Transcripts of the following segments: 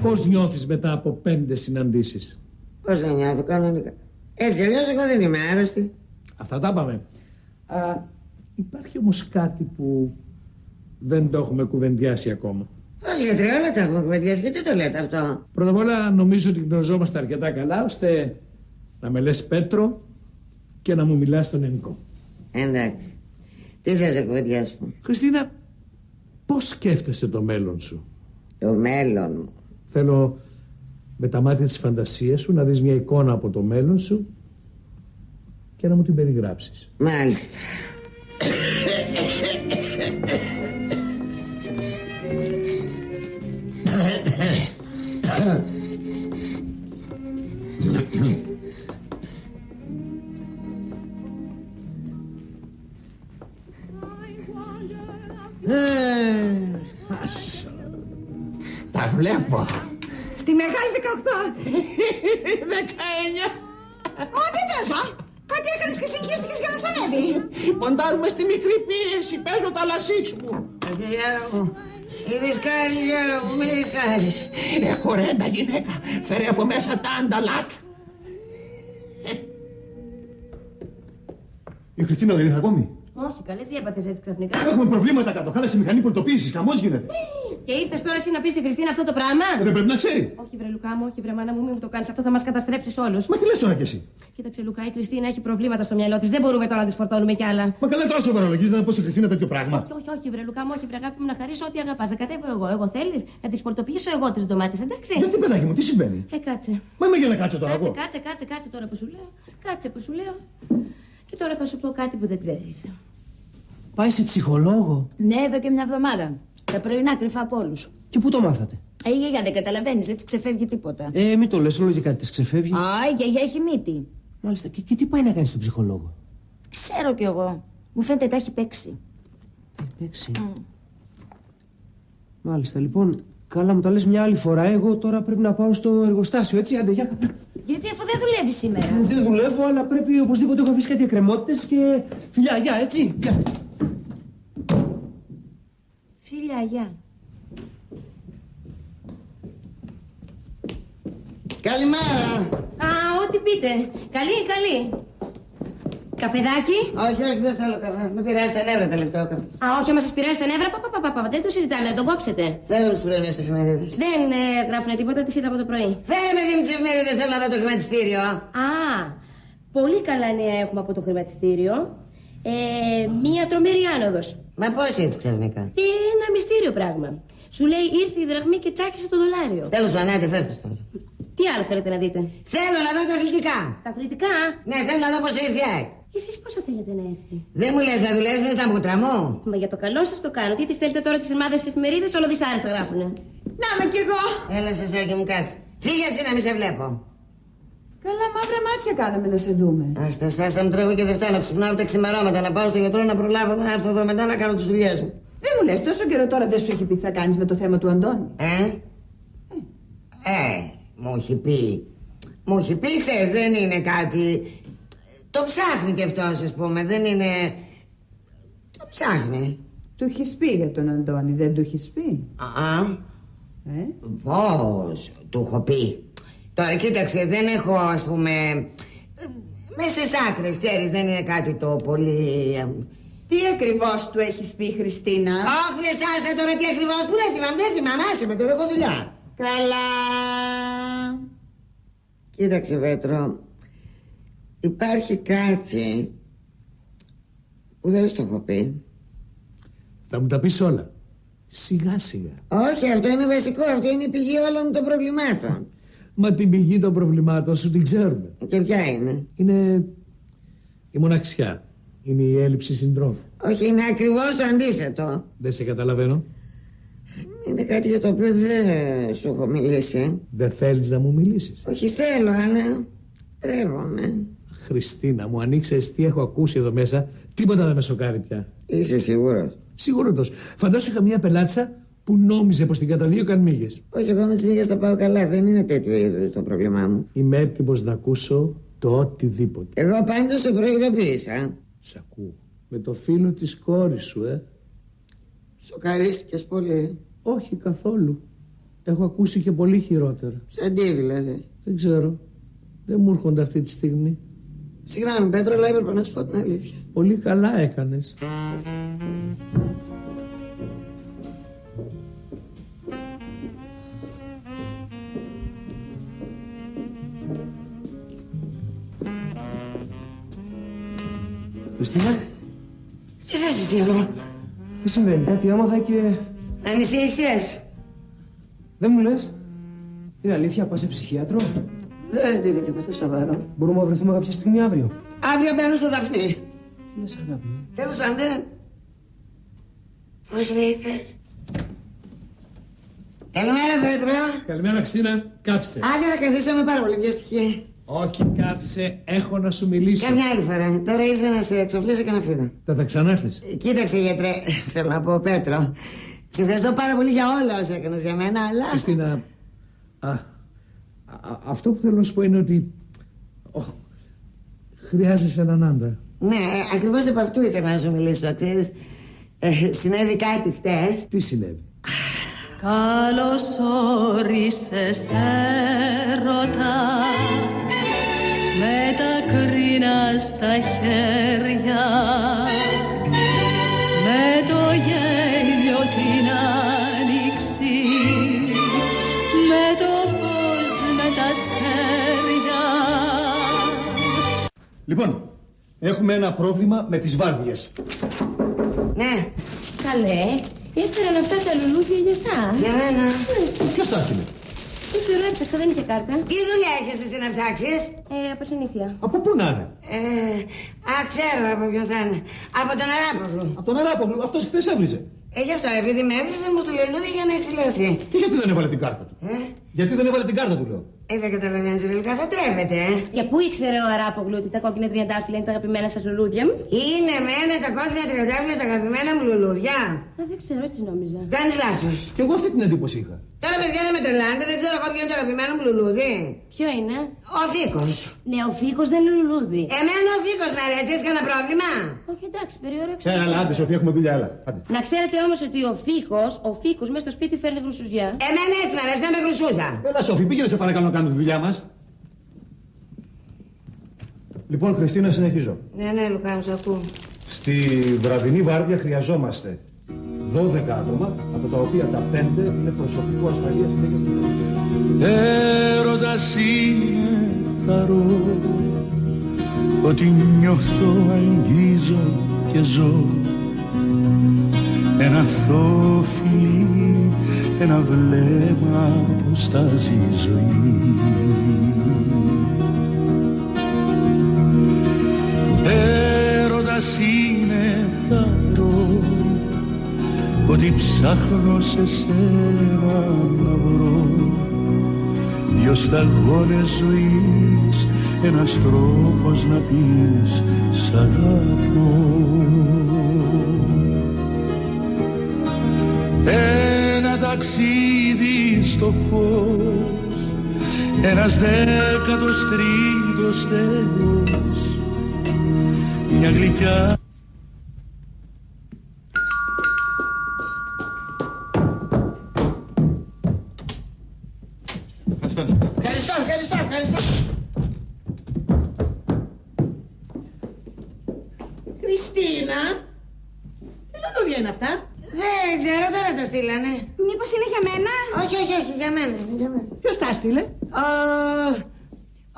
Πώς νιώθεις μετά από 5 συναντήσεις? Πώς δεν νιώθω κανονικά? Έτσι αλλιώς εγώ δεν είμαι άρρωστη. Αυτά τα είπαμε. Υπάρχει όμως κάτι που δεν το έχουμε κουβεντιάσει ακόμα. Πώς, γιατρέ, όλα τα έχουμε κουβεντιάσει και τι το λέτε αυτό? Πρώτα απ' όλα νομίζω ότι γνωριζόμαστε αρκετά καλά ώστε να με λες Πέτρο και να μου μιλάς στον ελληνικό. Εντάξει. Τι θες να κουβεντιάσουμε? Χριστίνα, πώς σκέφτεσαι το μέλλον σου? Το μέλλον μου? Θέλω με τα μάτια της φαντασίας σου να δεις μια εικόνα από το μέλλον σου και να μου την περιγράψεις. Μάλιστα. Τα βλέπω. Στη μεγάλη 18. 19. Ω, δεν παίζω. Κάτι έκανες και συγχύστηκες για να σ' ανέβει. Ποντάρουμε στη μικρή πίεση. Παίζω τα λασίξ μου. Γιώργο μου, μη ρισκάρεις, Γιώργο μου, μη ρισκάρεις. Έχω ρέντα γυναίκα. Φέρε από μέσα τα ανταλάτ. Η Χριστίνα δεν ήρθε ακόμη? Όχι, καλέ, τι έπαθες έτσι ξαφνικά? Έχουμε προβλήματα κάτω. Χάλασε η μηχανή πολιτοποίησης. Χαμός γίνεται. Και ήρθες τώρα εσύ να πεις στη Χριστίνα αυτό το πράγμα? Δεν πρέπει να ξέρει. Όχι, βρε Λουκά μου, όχι, βρε μάνα μου, μην μου το κάνεις. Αυτό θα μας καταστρέψεις όλους. Μα τι λες τώρα κι εσύ? Κοίταξε, Λουκά, η Χριστίνα έχει προβλήματα στο μυαλό της. Δεν μπορούμε τώρα να της φορτώνουμε κι άλλα. Μα καλά, τώρα σοβαρολογείς, δεν θα πω στη Χριστίνα τέτοιο πράγμα. Όχι, βρε Λουκά μου, όχι, βρε αγάπη μου, να χαρίσω ό,τι αγαπάς. Να κατέβω εγώ. Εγώ θέλεις να τις πολιτοποιήσω εγώ τις ντομάτες, εντάξει? Γιατί, παιδάκι μου, τι συμβαίνει? Κάτσε. Μα είμαι για να κάτσω τώρα εγώ. Κάτσε τώρα που σου λέω. Κάτσε που σου λέω. Και τώρα θα σου πω κάτι που δεν ξέρεις. Πάει σε ψυχολόγο? Ναι, εδώ και μια εβδομάδα. Τα πρωινά κρυφά από όλους. Και πού το μάθατε? Η γιαγιά δεν καταλαβαίνεις, δεν της ξεφεύγει τίποτα. Μην το λες, λογικά της ξεφεύγει. Η γιαγιά έχει μύτη. Μάλιστα, και τι πάει να κάνει στον ψυχολόγο? Ξέρω κι εγώ. Μου φαίνεται τα έχει παίξει. Παίξει. Μάλιστα, λοιπόν, καλά μου τα λες μια άλλη φορά. Εγώ τώρα πρέπει να πάω στο εργοστάσιο, έτσι, άντε, γεια. Γιατί αφού δεν δουλεύει σήμερα? Δεν δουλεύω, αλλά πρέπει οπωσδήποτε έχω αφήσει κάτι εκκρεμότητες και φιλιά, γεια, έτσι, γεια. Φίλια, γεια. Καλημέρα. Ό,τι πείτε. Καλή. Καφεδάκι? Όχι, δεν θέλω καφέ. Με πειράζει τα νεύρα τελευταίο καφέ. Όχι, άμα σας πειράζει τα νεύρα, δεν το συζητάμε, να τον κόψετε. Φέρε τις πρωινές εφημερίδες. Δεν γράφουνε τίποτα, τις είδα από το πρωί. Φέρε με τις εφημερίδες, θέλω να δω το χρηματιστήριο. Πολύ καλά νέα έχουμε από το χρηματιστήριο. Μία τρομερή άνοδος. Μα πώς έτσι ξαφνικά? Ένα μυστήριο πράγμα. Σου λέει ήρθε η δραχμή και τσάκισε το δολάριο. Τέλος πάντων, φέρτε τώρα. Τι άλλο θέλετε να δείτε? Θέλω να δω τα αθλητικά. Τα αθλητικά? Ναι, θέλω να δω πόσο ήρθε η ΑΕΚ. Εσείς πόσο θέλετε να έρθει? Δεν μου λες να δουλεύεις μες στα μούτρα μου? Μα για το καλό σας το κάνω. Τι τις θέλετε τώρα τις ερμάδες στις εφημερίδες, όλο δυσάρεστα γράφουνε. Να με κι εγώ. Έλα σασάκι μου, κάτσε. Φύγε εσύ να μη σε βλέπω. Καλά, μαύρα μάτια κάναμε να σε δούμε. Ας τα σάσα μου τρέχω και δεν φτάνω. Ξυπνάω από τα ξημερώματα να πάω στο γιατρό να προλάβω να έρθω εδώ μετά να κάνω τις δουλειές μου. Δεν μου λες, τόσο καιρό τώρα δεν σου έχει πει τι θα κάνεις με το θέμα του Αντώνη? Μου έχει πει. Μου έχει πει, ξέρεις, δεν είναι κάτι. Το ψάχνει κι αυτός, ας πούμε, δεν είναι. Το ψάχνει. Του έχεις πει για τον Αντώνη, δεν του έχεις πει? Πώς του έχω πει? Τώρα κοίταξε, δεν έχω, ας πούμε. Μέσα στις άκρες, ξέρεις, δεν είναι κάτι το πολύ. Τι ακριβώς του έχεις πει, Χριστίνα? Όχι, εσάς τώρα τι ακριβώς που δεν θυμάμαι, άσε με τώρα, έχω δουλειά. Καλά. Κοίταξε, Πέτρο, υπάρχει κάτι που δεν σου το έχω πει. Θα μου τα πεις όλα. Σιγά σιγά. Όχι, αυτό είναι βασικό, αυτό είναι η πηγή όλων των προβλημάτων. Μα την πηγή των προβλημάτων σου την ξέρουμε. Και ποια είναι? Είναι η μοναξιά. Είναι η έλλειψη συντρόφου. Όχι, είναι ακριβώς το αντίθετο. Δεν σε καταλαβαίνω. Είναι κάτι για το οποίο δεν σου έχω μιλήσει. Δεν θέλεις να μου μιλήσεις? Όχι, θέλω, αλλά τρέβομαι. Χριστίνα, μου ανοίξες τι έχω ακούσει εδώ μέσα. Τίποτα δεν με σοκάρει πια. Είσαι σίγουρος? Σίγουρος. Φαντάσου είχα μια πελάτσα που νόμιζε πως την καταδίωκαν μύγες. Όχι, εγώ με τις μύγες θα πάω καλά. Δεν είναι τέτοιο είδος το πρόβλημά μου. Είμαι έτοιμος να ακούσω το οτιδήποτε. Εγώ πάντως σε προειδοποίησα. Σ' ακούω. Με το φίλο της κόρης σου, Σοκαρίστηκες πολύ? Όχι καθόλου. Έχω ακούσει και πολύ χειρότερα. Σαν τι δηλαδή? Δεν ξέρω. Δεν μου έρχονται αυτή τη στιγμή. Συγγνώμη Πέτρο, αλλά έπρεπε να σου πω την αλήθεια. Πολύ καλά έκανες. Χριστίνα, Τι θες εσύ εδώ? τι συμβαίνει, κάτι άμαθα και... Ανησύχησες? Δεν μου λες. Είναι αλήθεια, πας σε ψυχίατρο? Δεν είναι τίποτα σοβαρό. Μπορούμε να βρεθούμε κάποια στιγμή αύριο? Αύριο μπαίνω στο Δαφνί. Τι λες, αγάπη μου? Τέλος πάντων, δεν... Πώς με είπες? Καλημέρα Πέτρο. Καλημέρα Χριστίνα. Κάθισε. Άντε να καθίσω, με πάρα πολύ βιαστική. Όχι, κάθισε. Έχω να σου μιλήσω. Καμιά άλλη φορά. Τώρα ήρθα να σε εξοφλήσω και να φύγω. Θα ξανάρθεις. Κοίταξε γιατρέ, θέλω να πω Πέτρο. Σε ευχαριστώ πάρα πολύ για όλα όσα έκανες για μένα, αλλά... Χριστίνα, αυτό που θέλω να σου πω είναι ότι χρειάζεσαι έναν άντρα. Ναι, ακριβώς επ' αυτού ήθελα να σου μιλήσω, ξέρεις. Συνέβη κάτι χτες. Τι συνέβη? Καλώς όρισες έρωτα, με τα κρίνα στα χέρια, με το γέλιο την άνοιξη, με το φως, με τα αστέρια. Λοιπόν, έχουμε ένα πρόβλημα με τις βάρδιες. Ναι, Καλέ, έφεραν αυτά τα λουλούδια για εσάς. για μένα. Ποιος τα έστειλε? Δεν ξέρω, έψαξα, δεν είχε κάρτα. Τι δουλειά έχεις εσύ να ψάξεις? Από συνήθεια. Από πού να είναι? Ξέρω από ποιον θα είναι. Από τον Αράπογλου. Από τον Αράπογλου, αυτός χθες έβριζε. Γι' αυτό, επειδή με έβριζε, μου στείλε λουλούδια για να εξηλαιωθεί. Και γιατί δεν έβαλε την κάρτα του? Γιατί δεν έβαλε την κάρτα του, λέω. Δεν καταλαβαίνεις ελληνικά, θα τρέπεται, Για πού ήξερε ο Αράπογλου ότι τα κόκκινα τριαντάφυλλα είναι τα αγαπημένα σας λουλούδια μου? Είναι μένα τα κόκκινα τριαντάφυλλα τα αγαπημένα μου λουλούδια. Δεν ξέρω, έτσι νόμιζα. Κάνεις λάθος. Και εγώ αυτή την εντύπωση είχα. Τώρα παιδιά δεν με τρελάνετε, δεν ξέρω εγώ ποιο είναι το αγαπημένο μου λουλούδι. Ποιο είναι? Ο Φίκος. Ναι, ο Φίκος δεν είναι λουλούδι. Εμένα ο Φίκος μ' αρέσει, έχεις κανένα πρόβλημα? Όχι, εντάξει, περιόριξα. Έλα, άντε Σοφία, έχουμε δουλειά, έλα. Άντε. Να ξέρετε όμως ότι ο Φίκος μέσα στο σπίτι φέρνει γρουσουζιά. Εμένα έτσι μ' αρέσει, να με γρουσούζα. Έλα Σοφή, πήγαινε σε παρακαλώ να κάνουμε τη δουλειά μας. Λοιπόν, Χριστίνα, συνεχίζω. Ναι, Λουκά, μου σ' ακούω. Στη βραδινή βάρδια χρειαζόμαστε 12 άτομα, από τα οποία τα 5 είναι προσωπικό ασφαλείας και για την Έρωτας είναι θαρώ, ότι νιώθω, αγγίζω και ζω. Ένα θόφιλι, ένα βλέμμα που στάζει η ζωή. Έρωτας είναι θαρώ, ότι ψάχνω σε σένα να βρω δυο σταγόνες ζωής, ένας τρόπος να πεις σ' αγαπώ. Ένα ταξίδι στο φως, ένας 13ος τέλος, μια γλυκιά. Ευχαριστώ. Χριστίνα, τι λουλούδια είναι αυτά? Δεν ξέρω, τώρα τα στείλανε. Μήπως είναι για μένα? Όχι, για μένα. Ποιος τα έστειλε?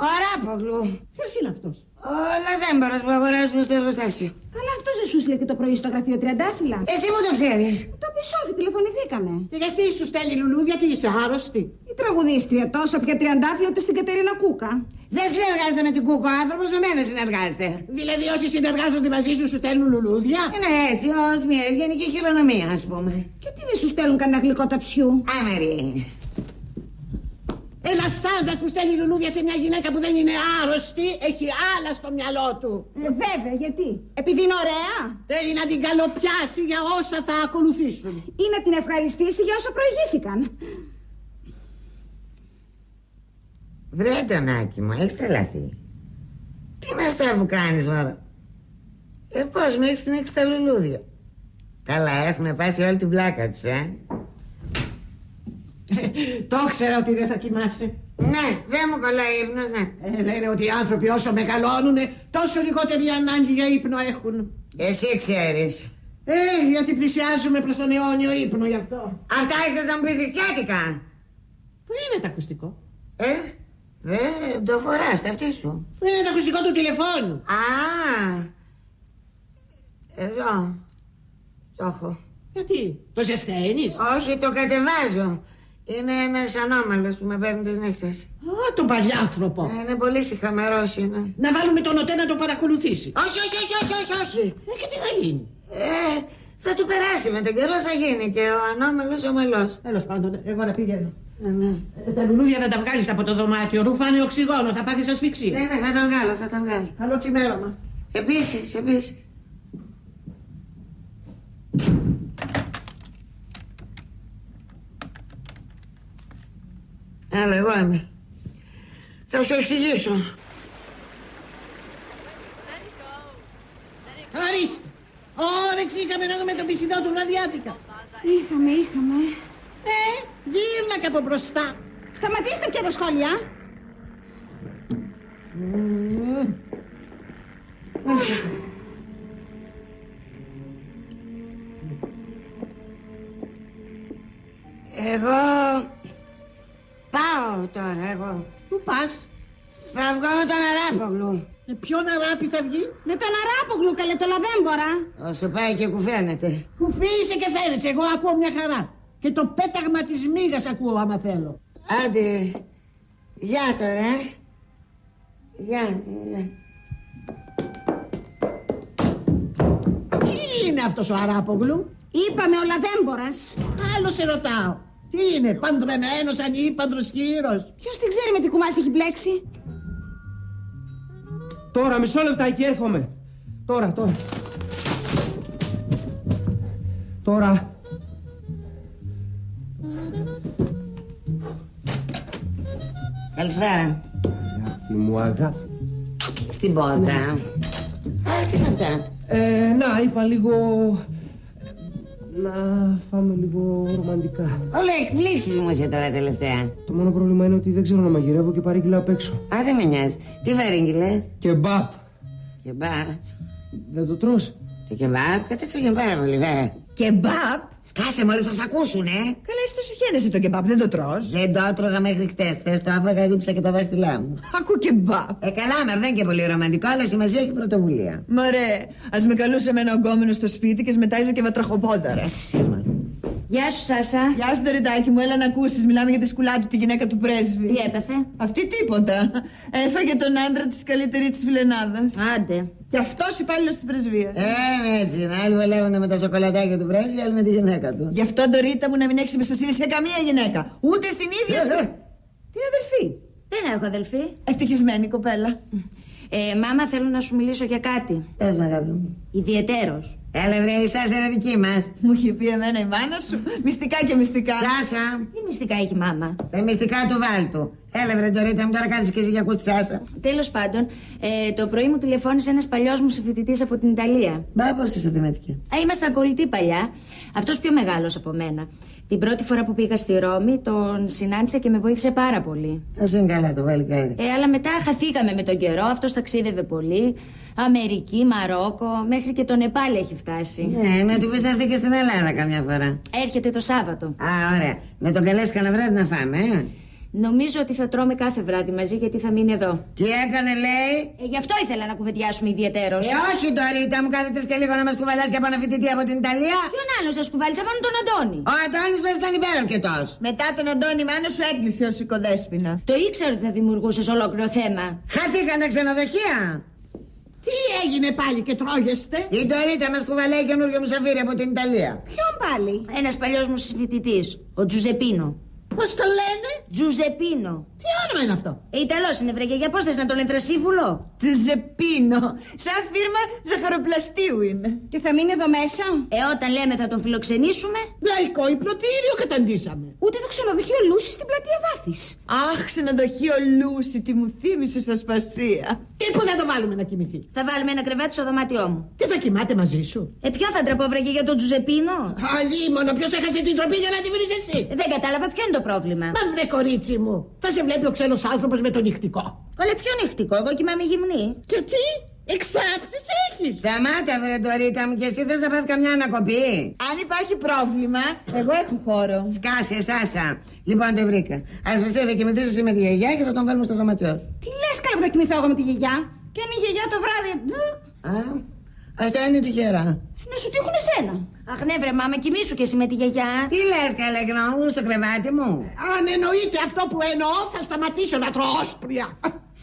Ο Αράπογλου. Ποιος είναι αυτός? Ο λαδέμπορος που αγοράζουμε στο εργοστάσιο. Καλά, αυτός δεν σου στείλε και το πρωί στο γραφείο τριαντάφυλλα? Εσύ μου το ξέρεις. Το πισόφι, τηλεφωνηθήκαμε. Και γιατί σου στέλνει λουλούδια, τι είσαι άρρωστη? Η τραγουδίστρια τόσα πια τριαντάφυλλα ούτε στην Κατερίνα Κούκα. Δεν συνεργάζεται με την Κούκα, ο άνθρωπος με μένα συνεργάζεται. Δηλαδή όσοι συνεργάζονται μαζί σου σου στέλνουν λουλούδια? Είναι έτσι, ως μια ευγενική χειρονομία, ας πούμε. Και τι δεν σου στέλνουν κανένα γλυκό ταψιού? Άμερη. Ένας άντρας που στέλνει λουλούδια σε μια γυναίκα που δεν είναι άρρωστη έχει άλλα στο μυαλό του. Βέβαια, γιατί? Επειδή είναι ωραία? Θέλει να την καλοπιάσει για όσα θα ακολουθήσουν. Ή να την ευχαριστήσει για όσα προηγήθηκαν. Βρε Αντωνάκη μου, έχεις τρελαθεί. Τι είναι αυτά που κάνεις μωρό? Πώς με έχεις πνίξει τα λουλούδια? Καλά, έχουνε πάθει όλη την πλάκα τους, Το ήξερα ότι δεν θα κοιμάσαι. Ναι, δεν μου κολλάει ύπνος, ναι. Λένε ότι οι άνθρωποι όσο μεγαλώνουν, τόσο λιγότερη ανάγκη για ύπνο έχουν. Εσύ ξέρεις. Γιατί πλησιάζουμε προς τον αιώνιο ύπνο γι' αυτό. Αυτά ήθελες να μου πεις διχτυάτικα. Πού είναι το ακουστικό? Δεν το φοράς, τα αυτή σου. Είναι το ακουστικό του τηλεφώνου. Α, εδώ. Το έχω. Γιατί, το ζεσταίνεις? Όχι, το κατεβάζω. Είναι ένας ανώμαλος που με παίρνει τις νύχτες. Α, τον παλιάνθρωπο. Είναι πολύ σιχαμερός είναι. Να βάλουμε τον ΟΤΕ να το παρακολουθήσει. Όχι. Και τι θα γίνει? Θα του περάσει με τον καιρό, θα γίνει και ο ανώμαλος ομαλός. Τέλος πάντων, εγώ να πηγαίνω. Ναι. Τα λουλούδια να τα βγάλεις από το δωμάτιο. Ρουφάνε οξυγόνο, θα πάθεις ασφυξία. Ναι, θα τα βγάλω. Καλό ξημέρωμα. Επίσης. Έλα, εγώ είμαι. Θα σου εξηγήσω. Ορίστε. Όρεξη είχαμε να δούμε τον πισινό του βραδιάτικα. Είχαμε. Γύρνα και από μπροστά. Σταματήστε πια τα σχόλια. Εγώ πάω τώρα, εγώ. Πού πας? Θα βγω με τον Αράπογλου. Με ποιον Αράπη θα βγει? Με τον Αράπογλου, καλέ, το λαδέμπορα. Όσο πάει και κουφαίνεται. Κουφίζεσαι και φαίνεσαι, εγώ ακούω μια χαρά. Και το πέταγμα της μύγας ακούω άμα θέλω. Άντε, γεια τώρα, Γεια. Τι είναι αυτός ο Αράπογλου? Είπαμε ο λαδέμπορας. Άλλο σε ρωτάω. Τι είναι, παντρεμένος, ανήπαντρος χείρος? Ποιος την ξέρει με τι κουμάς έχει μπλέξει? Τώρα, μισό λεπτάκι, έρχομαι. Τώρα. Καλησπέρα. Αγάπη μου, αγάπη. Στην πόρτα. Τι είναι αυτά? Να, είπα λίγο... Να φάμε λίγο ρομαντικά. Όλα εκπλήξεις μου είσαι τώρα τελευταία. Το μόνο πρόβλημα είναι ότι δεν ξέρω να μαγειρεύω και παρήγγειλα απ' έξω. Α, δεν με νοιάζει. Τι παρήγγειλες? Κεμπάπ. Κεμπάπ. Δεν το τρως? Το κεμπάπ κατέξαγε πάρα πολύ, δε. Κεμπάπ? Σκάσε μωρή, θα σ' ακούσουνε. Καλά, εσύ το συχαίνεσαι το κεμπάπ, δεν το τρως? Δεν το έτρωγα μέχρι χτες. Χτες το άφαγα, γύψα και τα δάχτυλά μου. Ακού κεμπάπ. Καλά, μερ, δεν είναι και πολύ ρομαντικό, αλλά σημασία έχει πρωτοβουλία. Μωρέ, ας με καλούσε με ένα ογκόμενο στο σπίτι και σμετάιζε και βατραχοπόδαρα. Σύρμα. Γεια σου, Σάσα. Γεια σου, Δωρητάκι μου, έλα να ακούσεις. Μιλάμε για τη σκουλά του, τη γυναίκα του πρέσβη. Τι έπαθε? Αυτή τίποτα. Έφαγε τον άντρα της καλύτερης της φιλενάδας. Άντε. Και αυτός υπάλληλος της πρεσβείας. Έτσι είναι. Άλλοι βολεύονται με τα σοκολατάκια του πρέσβη, άλλοι με τη γυναίκα του. Γι' αυτό, Ντορίτα μου, να μην έχεις εμπιστοσύνη σε καμία γυναίκα. Ούτε στην ίδια σου. Την αδελφή. Δεν έχω αδελφή. Ευτυχισμένη κοπέλα. Μάμα, θέλω να σου μιλήσω για κάτι. Πες με, αγάπη μου. Ιδιαιτέρως. Έλα, βρε, η Σάσα είναι δική μας. Μου είχε πει εμένα η μάνα σου. Μυστικά και μυστικά. Σάσα. Τι μυστικά έχει η μάμα? Τα μυστικά του βάλτου. Έλα, βρε, Ντορίτα μου, τώρα κάθεσαι και εσύ για ακούς τη Σάσα. Τέλος πάντων, το πρωί μου τηλεφώνησε ένας παλιός μου συμφοιτητής από την Ιταλία. Μπα, πώς και στα τιμέτηκε. Ήμασταν κολλητοί παλιά. Αυτός πιο μεγάλος από μένα. Την πρώτη φορά που πήγα στη Ρώμη, τον συνάντησα και με βοήθησε πάρα πολύ. Ας είναι καλά το βαλικάρι. Αλλά μετά χαθήκαμε με τον καιρό. Αυτός ταξίδευε πολύ. Αμερική, Μαρόκο, μέχρι και το Νεπάλ έχει φτάσει. Να του πεις να έρθει και στην Ελλάδα καμιά φορά. Έρχεται το Σάββατο. Α, ωραία. Να τον καλέσει κανένα βράδυ να φάμε, Νομίζω ότι θα τρώμε κάθε βράδυ μαζί γιατί θα μείνει εδώ. Τι έκανε, λέει? Γι' αυτό ήθελα να κουβεντιάσουμε ιδιαιτέρως. Όχι, Ντορίτα μου, κάθετες και λίγο να μας κουβαλάς και από ένα φοιτητή από την Ιταλία. Ποιον άλλο σας κουβάλισα, μόνο τον Αντώνη. Ο Αντώνης πες ήταν υπέροχετος. Μετά τον Αντώνη, η μάνα σου έκλεισε ως οικοδέσποινα. Το ήξερα ότι θα δημιουργούσες ολόκληρο θέμα. Χαθήκαν τα ξενοδοχεία. Τι έγινε πάλι και τρώγεστε? Η Ντορίτα μας κουβαλάει καινούριο μουσαφίρι από την Ιταλία. Ποιον πάλι? Ένας παλιός μου συμφοιτητής, ο Τζουζεπίνο. Πώς το λένε? Τζουζεπίνο. Τι όνομα είναι αυτό? Ιταλός είναι, βρε γιαγιά, πώς θες να το λένε Θρασίβουλο? Τζουζεπίνο. Σαν φίρμα ζαχαροπλαστείου είναι. Και θα μείνει εδώ μέσα. Όταν λέμε θα τον φιλοξενήσουμε. Λαϊκό υπνοτήριο καταντήσαμε. Ούτε το ξενοδοχείο Λούση στην πλατεία Βάθης. Αχ, ξενοδοχείο Λούση, τι μου θύμισες, Ασπασία. Και πού θα το βάλουμε να κοιμηθεί? Θα βάλουμε ένα κρεβάτι στο δωμάτιό μου. Και θα κοιμάται μαζί σου? Ποιον θα ντραπώ, βρε για τον Τζουζεπίνο? Αλίμονο, ποιος έχασε την τροπή για να τη βρεις εσύ? Δεν κατάλαβα, ποιο είναι το πρόβλημα. Μα βρε κορίτσι μου, θα σε βλέπει ο ξένος άνθρωπος με το νυχτικό. Καλέ, ποιο νυχτικό, εγώ κοιμάμαι γυμνή. Και τι, εξάπτεις έχεις? Σταμάτα βρε το Ρίτα μου, και εσύ θες να πάθει καμιά ανακοπή? Αν υπάρχει πρόβλημα, εγώ έχω χώρο. Σκάσε, Σάσα. Λοιπόν, το βρήκα. Ασπασία, θα κοιμηθείς εσύ με τη γιαγιά και θα τον βάλουμε στο δωμάτιό σου. Τι λες, καλά που θα κοιμηθώ εγώ με τη γιαγιά? Και αν η γιαγιά το βράδυ. Αυτά είναι τυχερά. Να σου τύχουν εσένα. Αχ, ναι, βρε μάμα, κοιμήσου και εσύ με τη γιαγιά. Τι λες, καλέ, και να μου στο κρεβάτι μου? Αν εννοείται αυτό που εννοώ, θα σταματήσω να τρώω όσπρια.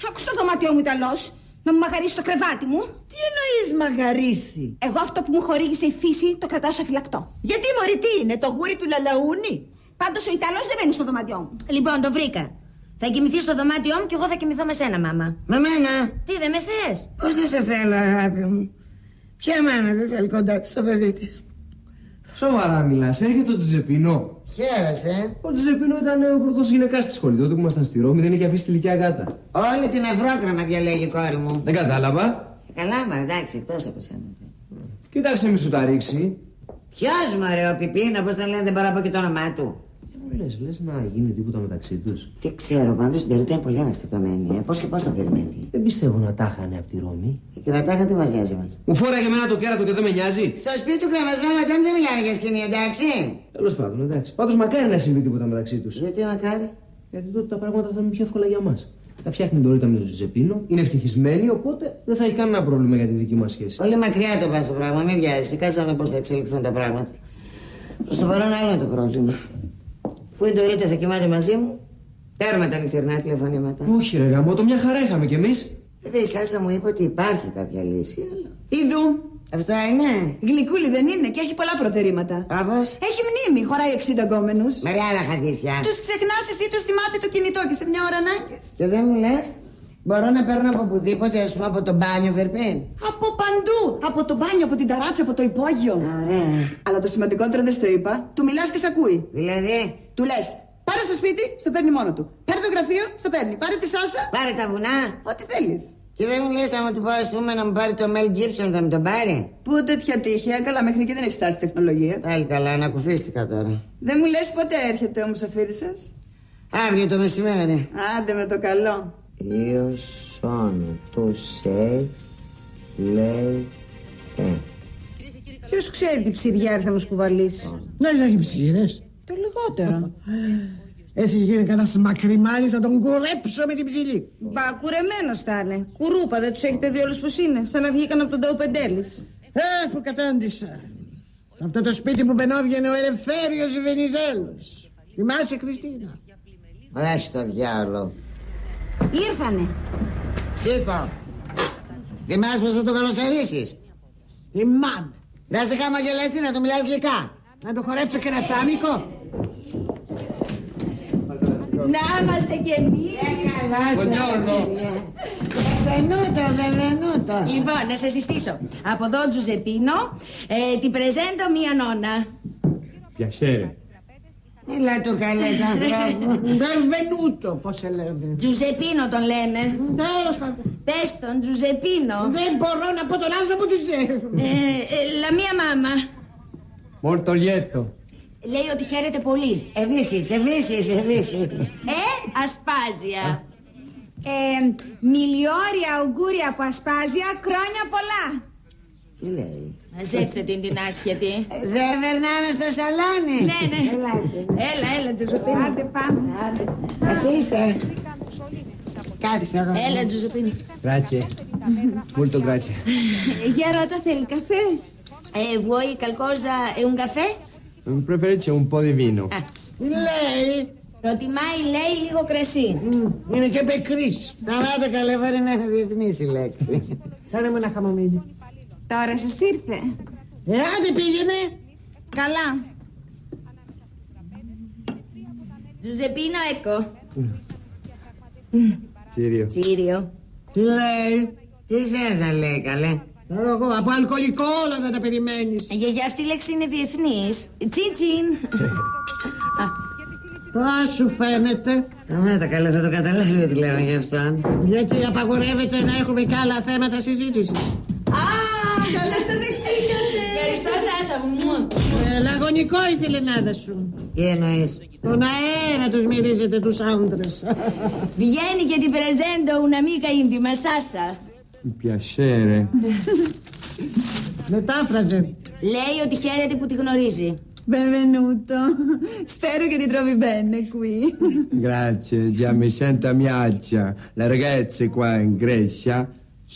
Άκου στο δωμάτιό μου, Ιταλός. Να μου μαγαρίσει το κρεβάτι μου. Τι εννοείς μαγαρίσει? Εγώ αυτό που μου χορήγησε η φύση το κρατάω σε φυλακτό. Γιατί μωρή, τι είναι, το γούρι του λαλαούνι? Πάντως ο Ιταλός δεν μπαίνει στο δωμάτιό μου. Λοιπόν, το βρήκα. Θα κοιμηθεί στο δωμάτιό μου και εγώ θα κοιμηθώ με σένα, μάμα. Με μένα? Τι, δεν με θες? Πώς δεν σε θέλω, αγάπη μου? Ποια μάνα δεν θέλει κοντά της το παιδί της? Σοβαρά μιλάς, έρχεται ο Τζουζεπίνο. Χαίρεσαι. Ο Τζουζεπίνο ήταν ο πρώτος γυναικάς στη σχολή. Τότε που ήμασταν στη Ρώμη δεν είχε αφήσει τη ηλικιά γάτα. Όλη την αφρόκραμα διαλέγει η κόρη μου. Δεν κατάλαβα. Καλά, μα εντάξει, εκτός από σένα. Κοίταξε, μη σου τα ρίξει. Ποιος μωρέ, ο Πιπίνο, πώς τον λένε, δεν μπορώ να πω και το όνομά του. Τι μου λες να γίνει τίποτα μεταξύ τους? Τι ξέρω, πάντως η Ντερίτα είναι πολύ αναστατωμένη. Πώς και πώς το περιμένει. Δεν πιστεύω να τα είχανε από τη Ρώμη. Και να τα είχαν, τι μας νοιάζει μας? Μου φόραγε εμένα το κέρατο και δεν με νοιάζει. Στο σπίτι του κρεμασμένο όταν δεν μιλάνε για σκηνή, εντάξει. Τέλος πάντων, εντάξει. Πάντως μακάρι να συμβεί τίποτα μεταξύ τους. Γιατί μακάρι? Γιατί τότε τα πράγματα θα είναι πιο εύκολα για μας. Τα φτιάχνει το Ρίτα με τον Τζουζεπίνο, είναι ευτυχισμένοι, οπότε δεν θα έχει κανένα πρόβλημα για τη δική μας σχέση. Πολύ μακριά το πας το πράγμα, μην βιάζεσαι. Κάτσε να δω πώς θα εξελιχθούν τα πράγματα. Προς το παρόν άλλο είναι το πρόβλημα. Αφού η Ντορίτα θα κοιμάται μαζί μου, τέρμα τα νυχτερινά τηλεφωνήματα. Όχι, ρε γαμώτο, μια χαρά είχαμε κι εμείς. Βέβαια η Σάσα μου είπε ότι υπάρχει κάποια λύση, αλλά. Ιδού. Αυτό είναι. Γλυκούλη δεν είναι και έχει πολλά προτερήματα. Κάπως. Έχει μνήμη, χωράει 60 γκόμενους. Μεγάλα χατήσια. Τους ξεχνάς εσύ, τους θυμάται το κινητό και σε μια ώρα ανάγκες. Και δεν μου λες, μπορώ να παίρνω από οπουδήποτε, ας πούμε από το μπάνιο, Βερπίν? Από παντού. Από το μπάνιο, από την ταράτσα, από το υπόγειο. Ωραία. Αλλά το σημαντικότερο δεν στο είπα. Του μιλάς και σ' ακούει. Δηλαδή? Του λες, πάρε στο σπίτι, στο παίρνει μόνο του. Πάρε το γραφείο, στο παίρνει. Πάρε τη Σάσα. Πάρε τα βουνά. Ό,τι θέλεις. Και δεν μου λες, άμα του πω, ας πούμε, να μου πάρει το Μέλ Γκίψον, θα μου τον πάρει? Πού τέτοια τύχη, καλά, μέχρι και δεν έχει φτάσει τεχνολογία. Πάλι καλά, ανακουφίστηκα τώρα. Δεν μου λες πότε έρχεται ο μουσαφίρισσας? Αύριο το μεσημέρι. Άντε με το καλό. Io sono, tu sei, lei è. Ποιος ξέρει τι ψυριάρι θα μου σκουβαλήσει? Δεν έχει ψήρες. Το λιγότερο. Έτσι γίνει κανένας μακριμάνης να τον κουρέψω με την ψηλή. Μπα, κουρεμένος θα είναι. Κουρούπα, δεν τους έχετε δει όλους πως είναι. Σαν να βγήκαν από τον Ταουπεντέλης. Που κατάντησα. Αυτό το σπίτι που μπαινόβγαινε ο Ελευθέριος Βενιζέλος. Θυμάσαι, Χριστίνα? Βράσει το διάολο. Ήρθανε. Σήκω. Θυμάσαι πως θα το καλωσορίσεις? Θυμάμαι. Να σε χαμογελαστεί, να του μιλάς γλυκά. Να του χορέψω και ένα τσάμικο. Να είμαστε κι εμείς. Benvenuto. Λοιπόν, να σε συστήσω. Από εδώ Τζουζεπίνο, την πρεζέντο μία νόνα. Piacere. Μιλά του καλέ του ανθρώπου. Benvenuto, πώς σε λένε. Τζουζεπίνο τον λένε. Τέλος πάντων. Πες τον, Τζουζεπίνο. Δεν μπορώ να πω τον άσπρο που του ξέρω. La mia mamma. Molto lieto. Λέει ότι χαίρεται πολύ. Επίσης. Ασπάζια. Μιλιόρια αουγκούρια από Ασπάζια, χρόνια πολλά. Τι λέει? Μαζέψτε την άσχετη. Δεν περνάμε στο σαλόνι. Ναι. Έλα, Τζουζεπίνο. Άντε πάμε. Αφήστε. Κάθισε εδώ. Έλα, Τζουζεπίνο. Grazie. Molto grazie. Για ρώτα, θέλει καφέ? Vuoi qualcosa e un caffè? Preferisce un po' di vino. Λέει. Προτιμάει, λέει, λίγο κρασί. Είναι και μπεκρής. Σταμάτα καλέ, μπορεί να είναι διεθνής η λέξη. Κάνε μου ένα χαμομήλι. Τώρα σας ήρθε. Άντε πήγαινε. Καλά. Giuseppino, ecco. Τσίριο. Τσίριο. Τι λέει? Τι θες να λέει, καλέ? Ξέρω εγώ, από αλκοολικό όλα δεν τα περιμένεις. Γιαγιά, αυτή η λέξη είναι διεθνής. Τσιν τσιν. Πώς σου φαίνεται? Σταμάτα, καλέ, θα το καταλάβει ότι λέω γι' αυτόν. Γιατί απαγορεύεται να έχουμε κι άλλα θέματα συζήτησης. Καλώς τα δεχτήκατε. Ευχαριστώ, Σάσα μου. Λαγωνικό η φιλενάδα σου. Τι εννοείς? Στον αέρα τους μυρίζετε τους άντρες. Vieni che ti presento un'amica intima, Sassa. Piacere. Μετάφραζε. Λέει ότι χαίρεται που τη γνωρίζει. Benvenuto. Spero che ti trovi bene qui. Grazie, già mi sento a mio agio. Le ragazze qua in Grecia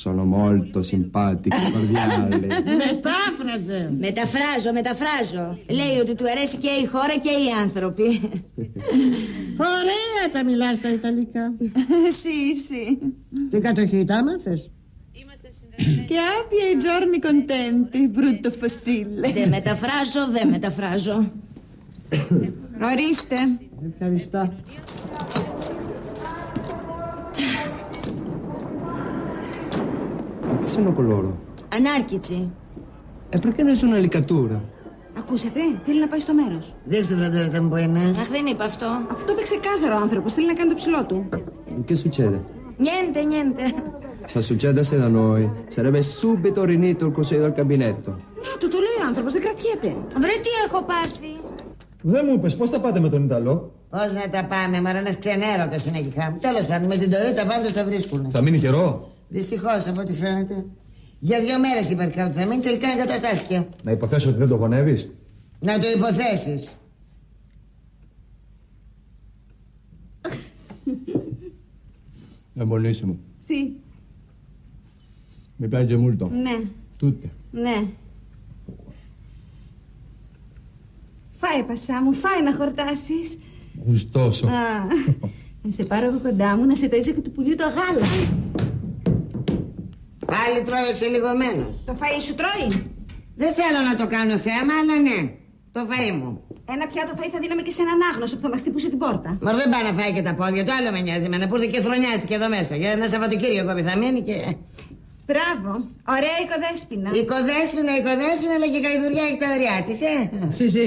sono molto simpatiche, cordiali. Μετάφραζε. Μεταφράζω. Λέει ότι του αρέσει και η χώρα και οι άνθρωποι. Ωραία τα μιλάς τα Ιταλικά. Sì, sì. Την κατοχή τα μάθες? Che abbia i giorni contenti, brutto fossile. Δεν μεταφράζω. Ορίστε. Ευχαριστώ. Che sono coloro? Ανάρκητσι. Perché ne sono alicatura? Ακούσατε, θέλει να πάει στο μέρος. Δείξτε το βραδόρετα μου που είναι. Αχ, δεν είπα αυτό. Αυτό είπε ξεκάθαρο ο άνθρωπος, θέλει να κάνει το ψηλό του. Che succede? Niente. Se succedesse da noi, sarebbe subito rinito il consiglio del gabinetto. Του το λέει ο άνθρωπος, δεν κρατιέται. Βρε τι έχω πάθει. Δεν μου είπες πώς θα πάτε με τον Ιταλό? Πώς να τα πάμε, μωρέ, ένας ξενέρωτος είναι εκεί χάμου. Τέλος πάντων, με την Τωρίτα πάντως τα βρίσκουνε. Θα μείνει καιρό? Δυστυχώς, από ό,τι φαίνεται. Για 2 μέρες υπαρκά ότι θα μείνει, τελικά εγκαταστάθηκε. Να υποθέσω ότι δεν το γονεύεις? Να το υποθέσεις. È buonissimo. Sì. Mi piace molto. Ναι. Tutte. Ναι. Φάε, πασά μου, φάε να χορτάσεις. Gustoso. Να σε πάρω εγώ κοντά μου, να σε ταΐζω και του πουλίου το γάλα. Πάλι τρώει ο εξελιγωμένος. Το φαΐ σου τρώει? Δεν θέλω να το κάνω θέμα, αλλά ναι. Το φαΐ μου. Ένα πιάτο φαΐ θα δίναμε και σε έναν άγνωστο που θα μας τύπουσε την πόρτα. Μα δεν πάει να φάει και τα πόδια του, άλλο με νοιάζει εμένα που ήρθε και χρονιάστηκε εδώ μέσα. Για ένα Σαββατοκύριακο θα μείνει και. Μπράβο, ωραία οικοδέσποινα. Οικοδέσποινα, αλλά και η γαϊδουριά έχει τα ωριά τη, Sì.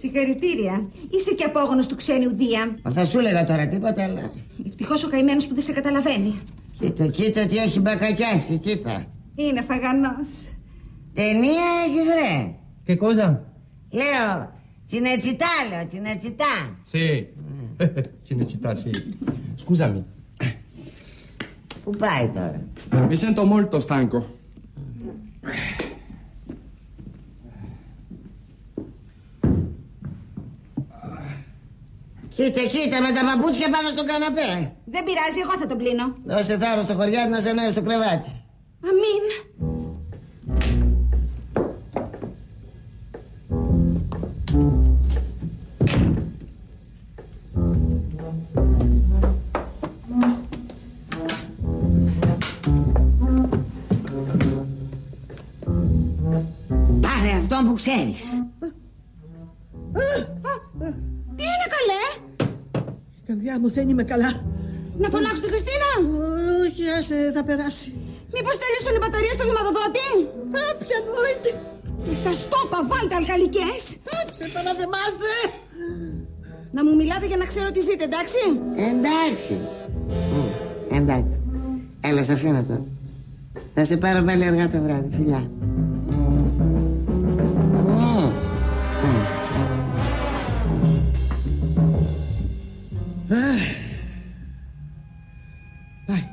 Συγχαρητήρια. Είσαι και απόγονος του ξένου Δία. Θα σου έλεγα τώρα τίποτα, αλλά. Ευτυχώς ο καημένος που δεν σε καταλαβαίνει. Κοίτα τι έχει μπακακιάσει, κοίτα. Είναι φαγανός. Ταινία έχεις βρε? Che cosa? Λέω, Cinecittà. Sì. Cinecittà, sì. Scusami. Πού πάει τώρα? Mi sento molto stanco. Κοίτα με τα παπούτσια πάνω στο καναπέ. Δεν πειράζει, εγώ θα τον πλύνω. Δώσε θάρρος στο χωριάτι να σε ανέβει στο κρεβάτι. Αμήν. Πάρε αυτόν που ξέρεις. Τι είναι καλέ? Η καρδιά μου δεν είμαι καλά. Να φωνάξω τη Χριστίνα? Όχι, άσε, θα περάσει. Μήπως τέλειωσαν οι μπαταρίες στο βηματοδότη? Άψε νόητε. Και σας το είπα, βάλτε αλκαλικές. Άψε, παραδεμάτε. Να μου μιλάτε για να ξέρω τι ζείτε, εντάξει? Εντάξει. Έλα, σ' αφήνω τώρα. Θα σε πάρω πάλι αργά το βράδυ, φιλιά. Πάει,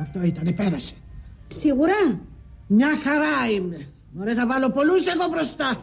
αυτό ήτανε, πέρασε. Σίγουρα? Μια χαρά είμαι. Ωραία, θα βάλω πολλούς εγώ μπροστά.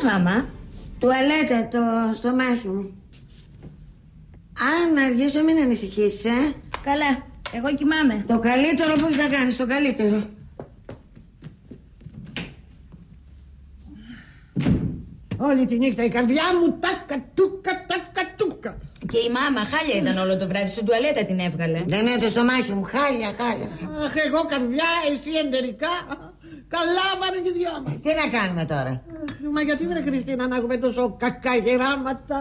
μάμα? Τουαλέτα, το στομάχι μου. Αν αργήσω μην ανησυχήσεις, Καλά, εγώ κοιμάμαι. Το καλύτερο που έχεις να κάνεις, το καλύτερο. Όλη τη νύχτα η καρδιά μου τάκα-τούκα. Και η μάμα χάλια ήταν όλο το βράδυ, στην τουαλέτα την έβγαλε. Δεν είναι το στομάχι μου, χάλια. Αχ, εγώ καρδιά, εσύ εντερικά. Καλά πάνε και δυο μας. Τι να κάνουμε τώρα? Μα γιατί βρε Χριστίνα να έχουμε τόσο κακά γεράματα?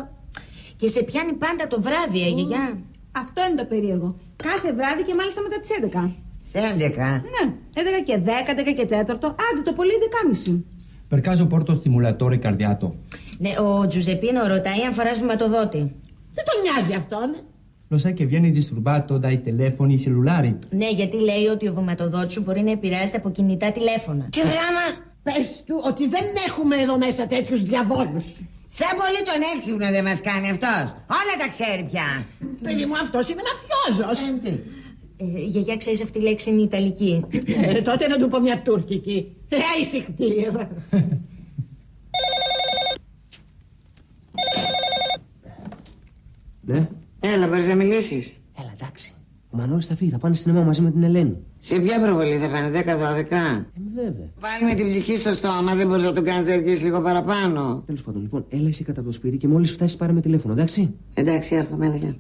Και σε πιάνει πάντα το βράδυ, γιαγιά. Αυτό είναι το περίεργο. Κάθε βράδυ και μάλιστα μετά τις 11. Σε 11? Ναι, 11 και 10, 11 και 4. Άντε το πολύ 11.30. Per caso porto stimulatore cardiaco? Ναι, ο Τζουζεπίνο ρωτάει αν φοράς βηματοδότη. Δεν τον νοιάζει αυτόν. Lo sai che viene disturbato dai telefoni cellulari? Ναι, γιατί λέει ότι ο βηματοδότης σου μπορεί να επηρεάζεται από κινητά τηλέφωνα. Και δράμα! Πες του ότι δεν έχουμε εδώ μέσα τέτοιους διαβόλους. Σαν πολύ τον έξυπνο δεν μας κάνει αυτός. Όλα τα ξέρει πια. Παιδί μου, αυτός είναι μαφιόζος. Γιαγιά, ξέρεις αυτή η λέξη είναι ιταλική. Τότε να του πω μια τουρκική. Αϊσυχτήρ. Ναι. Έλα, μπορείς να μιλήσεις? Έλα, εντάξει. Ο Μανώλης θα φύγει, θα πάνε σινεμά μαζί με την Ελένη. Σε ποια προβολή θα πάνε, 10-12? Βέβαια. Πάλι με την ψυχή στο στόμα, δεν μπορείς να τον κάνεις να αργήσει λίγο παραπάνω. Τέλος πάντων, λοιπόν, έλα εσύ κατά από το σπίτι και μόλις φτάσεις πάρε με τηλέφωνο, εντάξει. Εντάξει, έρχομαι, έλα.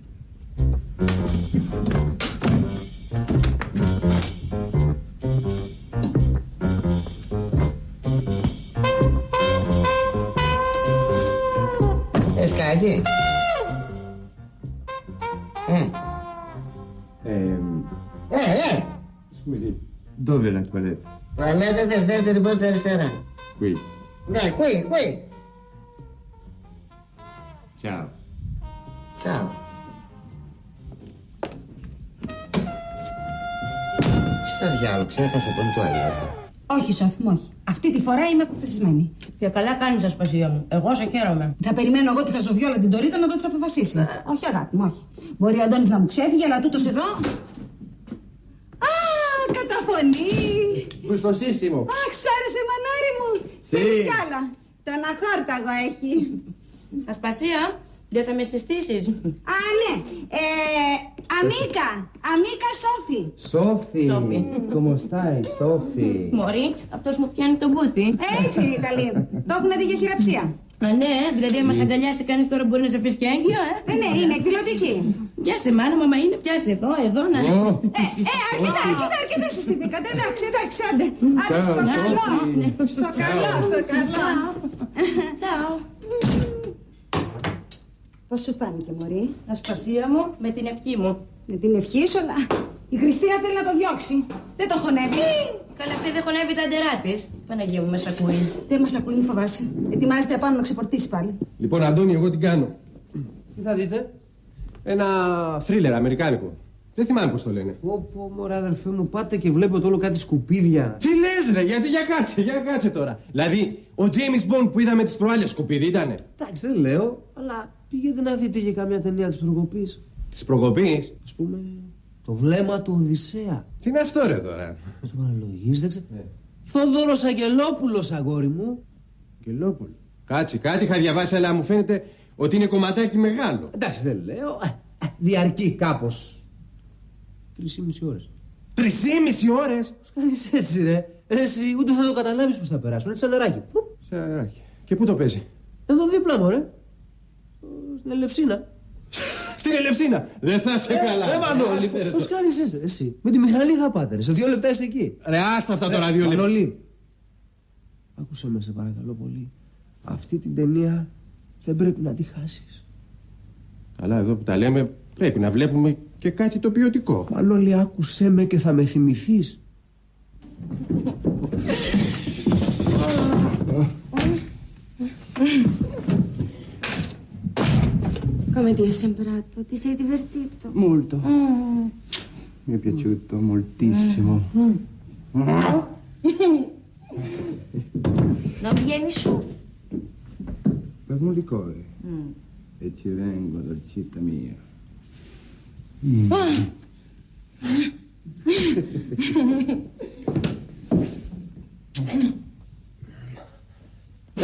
Κάτι? Scusi, dove è la toilette? Toilette της δεύτερη πόρτα αριστερά. Qui. Ναι, qui. Ciao. Ciao. Στο διάλογο, ξέχασα τον τουαλέτα. Όχι, Σόφη μου, όχι. Αυτή τη φορά είμαι αποφασισμένη. Και καλά κάνεις, Ασπασία μου. Εγώ σε χαίρομαι. Θα περιμένω εγώ τη χαζοβιόλα την Τωρίτα να δω τι θα αποφασίσει. Όχι, αγάπη μου, όχι. Μπορεί ο Αντώνης να μου ξέφυγε, αλλά τούτος εδώ. Α, καταφωνεί. Γουστοσίσιμο. Αχ, σ' άρεσε, μανάρι μου. Θέλεις κι άλλα. Το αναχόρταγο έχει. Ασπασία, δεν θα με συστήσεις? Α, ναι. Αμίκα Σόφη. Σόφη. Come stai, Σόφη? Μωρή, αυτός μου πιάνει τον μπούτι. Έτσι είναι οι Ιταλοί. Το έχουν δει για χειραψία. Α, ναι, δηλαδή αν μας αγκαλιάσει κανείς τώρα μπορεί να σε αφήσει και έγκυο, Ναι, είναι εκδηλωτική. Πιάσε μάνα, μαμά είναι, πιάσε εδώ να... Αρκετά συστηθήκατε, εντάξει, άντε. Άντε στο καλό. Τσάου. Πώς σου φάνηκε, μωρή? Ασπασία μου, με την ευχή μου. Με την ευχή σου, αλλά η Χριστίνα θέλει να το διώξει. Δεν το χωνεύει. Καλά, αυτή δεν χωνεύει τα αντερά της. Παναγία μου, μας ακούει. Δεν μας ακούει, μη φοβάσαι. Ετοιμάζεται απάνω να ξεπορτήσει πάλι. Λοιπόν, Αντώνη, εγώ τι κάνω? Τι θα δείτε? Ένα θρίλερ αμερικάνικο. Δεν θυμάμαι πώς το λένε. Πω, μωρέ αδερφέ μου, πάτε και βλέπετε όλο κάτι σκουπίδια. Τι λες ρε, γιατί για κάτσε τώρα. Δηλαδή, ο James Bond που είδαμε τις προάλλες σκουπίδι ήτανε? Εντάξει, δεν λέω, αλλά πήγαινε να δείτε και καμιά ταινία της προκοπής. Της προκοπής? Ας πούμε, το βλέμμα του Οδυσσέα. Τι είναι αυτό ρε τώρα? Σου παραλογείς, δεν ξέρω. Θόδωρος Αγγελόπουλος, αγόρι μου. Αγγελόπουλο. Κάτσε, κάτι είχα διαβάσει, αλλά μου φαίνεται ότι είναι κομματάκι μεγάλο. Εντάξει, δεν λέω. Διαρκεί κάπως 3,5 ώρες. 3,5 ώρες? Πώς κάνεις έτσι ρε? Εσύ ούτε θα το καταλάβεις πως θα περάσουν. Έτσι σαν νεράκι. Σαν νεράκι. Και πού το παίζει? Εδώ δίπλα μωρέ. Στην Ελευσίνα. Στην Ελευσίνα! Δεν θα σε καλά. Ρε Μανώλη, πώς κάνεις εσύ? Με τη μηχανή θα πάτε ρε. Σε 2 λεπτά είσαι εκεί. Ρε άστα αυτά τώρα 2 λεπτά. Μανώλη, άκουσε με σε παρακαλώ πολύ. Αυτή την ταινία δεν πρέπει να τη χάσεις. Καλά, εδώ που τα λέμε πρέπει να βλέπουμε και κάτι το ποιοτικό. Μανώλη, άκουσέ με και θα με θυμηθείς. Come ti è sembrato? Ti sei divertito? Molto. Mi è piaciuto moltissimo. Non vieni su. Bevo un liquore. E ci vengo, dolcetta mia.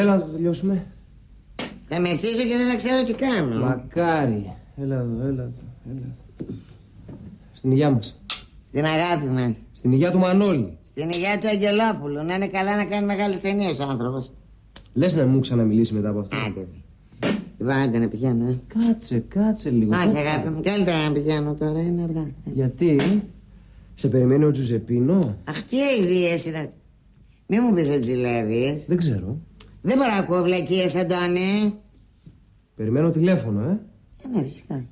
Έλα να το τελειώσουμε. Θα μεθύσω και δεν θα ξέρω τι κάνω. Μακάρι. Έλα εδώ, έλα εδώ, έλα εδώ. Στην υγειά μας. Στην αγάπη μας. Στην υγειά του Μανώλη. Στην υγειά του Αγγελόπουλου. Να είναι καλά να κάνει μεγάλες ταινίες ο άνθρωπος. Λες να μου ξαναμιλήσει μετά από αυτό. Άντε. Λοιπόν, άντε να πηγαίνω, Κάτσε λίγο. Όχι, αγάπη μου, καλύτερα να πηγαίνω τώρα, είναι αργά. Γιατί? Σε περιμένει ο Τζουζεπίνο? Αχ, τι αηδίες είναι. Μη μου πεις ότι ζηλεύεις. Δεν ξέρω. Δεν μπορώ να ακούω βλακίες, Αντώνη. Περιμένω τηλέφωνο, Ναι, φυσικά.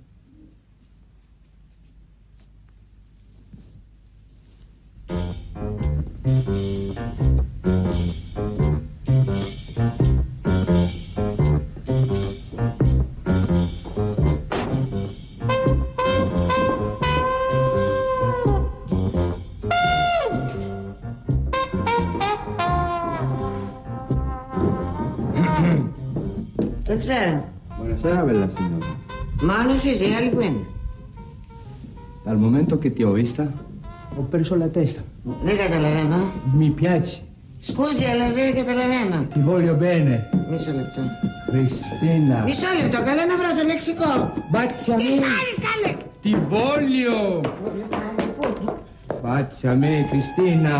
Καλησπέρα. Buonasera, bella signora. Μόνος σου είσαι, οι άλλοι που είναι? Dal momento che ti ho vista, ho perso la testa. Δεν καταλαβαίνω. Mi piaci. Σκούζει, αλλά δεν καταλαβαίνω. Ti voglio bene. Μισό λεπτό. Cristina. Μισό λεπτό, καλά να βρω το λεξικό. Baciami. Τι κάνεις, καλέ? Ti voglio. Baciami, Cristina.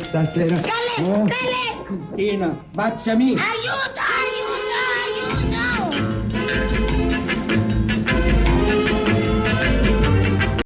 Stasera. Καλέ, καλέ. Cristina, baciami. Aiuto!